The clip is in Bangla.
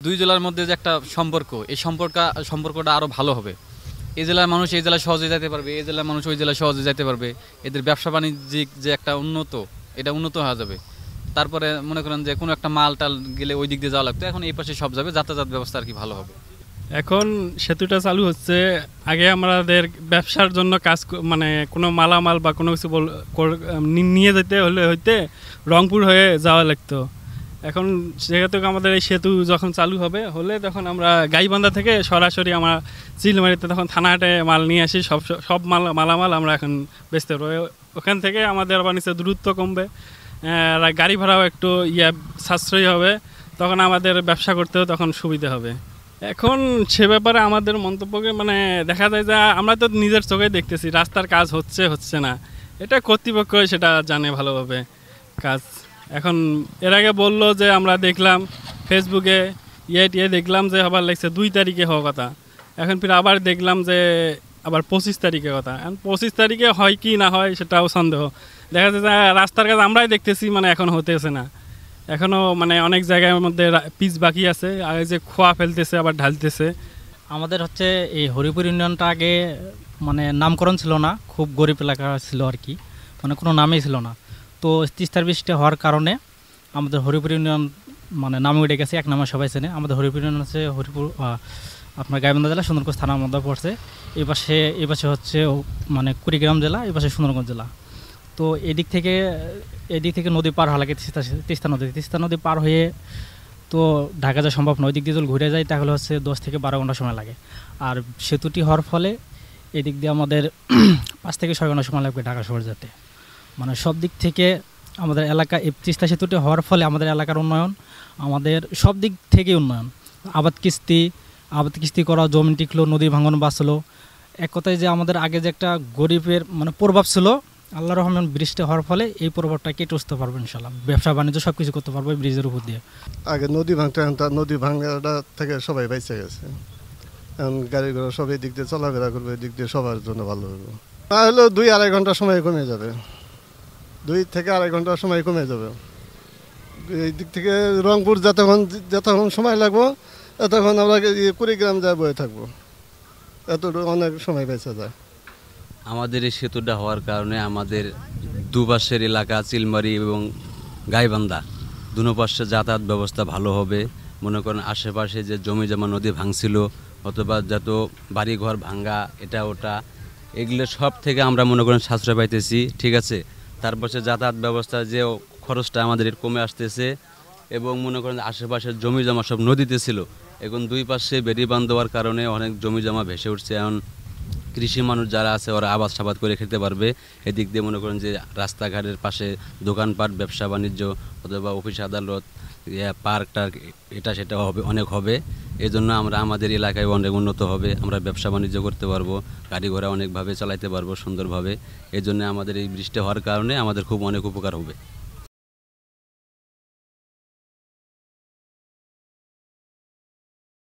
দুই জেলার মধ্যে যে একটা সম্পর্ক, এই সম্পর্কটা আরও ভালো হবে। এই জেলার মানুষ এই জেলায় সহজে যেতে পারবে, এই জেলার মানুষ ওই জেলায় সহজে যেতে পারবে। এদের ব্যবসা বাণিজ্যিক যে একটা এটা উন্নত হয়ে যাবে। তারপরে মনে করেন যে কোনো একটা মাল টাল গেলে ওই দিক দিয়ে যাওয়া লাগতো, এখন এই পাশে সব যাবে, যাতায়াত ব্যবস্থা আর কি ভালো হবে। এখন সেতুটা চালু হচ্ছে, আগে আমাদের ব্যবসার জন্য মানে কোনো মালামাল বা কোনো কিছু নিয়ে যেতে হইতে রংপুর হয়ে যাওয়া লাগতো। এখন সেহেতু আমাদের এই সেতু যখন চালু হলে তখন আমরা গাইবান্ধা থেকে সরাসরি আমরা চিলমারিতে তখন থানাহাটে মাল নিয়ে আসি, সব মালামাল আমরা এখন বেচতে পারবো। ওখান থেকে আমাদের বাণিজ্য দূরত্ব কমবে, গাড়ি ভাড়াও একটু সাশ্রয়ী হবে, তখন আমাদের ব্যবসা করতেও তখন সুবিধা হবে। এখন সে ব্যাপারে আমাদের মন্তব্যকে মানে দেখা যায় যে আমরা তো নিজের চোখে দেখতেছি রাস্তার কাজ হচ্ছে না, এটা কর্তৃপক্ষ সেটা জানে ভালোভাবে কাজ। এখন এর আগে বললো যে আমরা দেখলাম ফেসবুকে দেখলাম যে আবার লাগছে 2 তারিখে হওয়া কথা, এখন ফির আবার দেখলাম যে আবার 25 তারিখে কথা। এখন 25 তারিখে হয় কি না হয় সেটাও সন্দেহ। দেখা যায় যে রাস্তার কাজ আমরাই দেখতেছি, মানে এখন হতেছে না, এখনও মানে অনেক জায়গার মধ্যে পিচ বাকি আছে, আর যে খোয়া ফেলতেছে আবার ঢালতেছে। আমাদের হচ্ছে এই হরিপুর ইউনিয়নটা আগে মানে নামকরণ ছিল না, খুব গরিব এলাকা ছিল আর কি, মানে কোনো নামই ছিল না। তো তিস্তার বৃষ্টি হওয়ার কারণে আমাদের হরিপুর ইউনিয়ন মানে নামে উঠে গেছে, এক নামে সবাই চেনে। আমাদের হরিপুর ইউনিয়ন হচ্ছে আপনার গাইবান্ধা জেলা সুন্দরগঞ্জ থানার মধ্যে পড়ছে। এই পাশে হচ্ছে মানে কুড়িগ্রাম জেলা, এই পাশে সুন্দরগঞ্জ জেলা। তো এদিক থেকে নদী পার হওয়া লাগে, তিস্তা নদী পার হয়ে তো ঢাকা যাওয়া সম্ভব নয়। ওই দিক দিয়ে যদি ঘুরে যায় তাহলে হচ্ছে 10 থেকে 12 ঘন্টা সময় লাগে। আর সেতুটি হওয়ার ফলে এদিক দিয়ে আমাদের 5 থেকে 6 ঘন্টা সময় লাগবে ঢাকা শহর যেতে। মানে সব দিক থেকে আমাদের এলাকা, এই তিস্তা সেতুটি হওয়ার ফলে আমাদের এলাকার উন্নয়ন, আমাদের সব দিক থেকে উন্নয়ন। আবাদ কিস্তি করা, জমি টিকলো, নদী ভাঙন বাঁচলো। এক কথায় যে আমাদের আগে যে একটা গরিবের মানে প্রভাব ছিল, আল্লাহর রহমান বৃষ্টি হওয়ার ফলে এই প্রভাবটা কেটে উঠতে পারবো ইনশাল্লাহ। ব্যবসা বাণিজ্য সব কিছু করতে পারবো এই ব্রিজের উপর দিয়ে। আগে নদী ভাঙাটা থেকে সবাই বেঁচে গেছে, এখন গাড়ি ঘোড়া সব এই দিক দিয়ে চলাফেরা করবে, এই দিক দিয়ে সবার জন্য ভালো হবে। না হলেও 2-2.5 ঘন্টা সময় কমে যাবে, 2 থেকে 2.5 ঘন্টা সময় কমে যাবে। এই দিক থেকে রংপুর যতক্ষণ সময় লাগবো ততক্ষণ আমরা কুড়িগ্রাম যায় বয়ে থাকবো, এতটুকু অনেক সময় বেঁচে যায়। আমাদের এই সেতুটা হওয়ার কারণে আমাদের দুপাশের এলাকা চিলমারি এবং গাইবান্ধা দুপাশে যাতায়াত ব্যবস্থা ভালো হবে। মনে করেন আশেপাশে যে জমি জমা নদী ভাঙছিল অথবা যত বাড়িঘর ভাঙ্গা এটা ওটা, এগুলো সব থেকে আমরা মনে করেন সাশ্রয় পাইতেছি, ঠিক আছে। তারপর যাতায়াত ব্যবস্থা যে খরচটা আমাদের কমে আসতেছে, এবং মনে করেন আশেপাশের জমি জমা সব নদীতে ছিল, এখন 2 পাশে বেড়ি বাঁধ দেওয়ার কারণে অনেক জমি জমা ভেসে উঠছে। এখন কৃষি মানুষ যারা আছে ওরা আবাদ করে খেতে পারবে। এদিক দিয়ে মনে করেন যে রাস্তাঘাটের পাশে দোকানপাট, ব্যবসা বাণিজ্য অথবা অফিস আদালত, পার্ক টার্ক এটা সেটা অনেক হবে। এই জন্য আমরা আমাদের এলাকায় অনেক উন্নত হবে, আমরা ব্যবসা বাণিজ্য করতে পারবো, গাড়ি ঘোড়া অনেকভাবে চালাইতে পারবো সুন্দরভাবে। এই জন্য আমাদের এই বৃষ্টি হওয়ার কারণে আমাদের খুব অনেক উপকার হবে।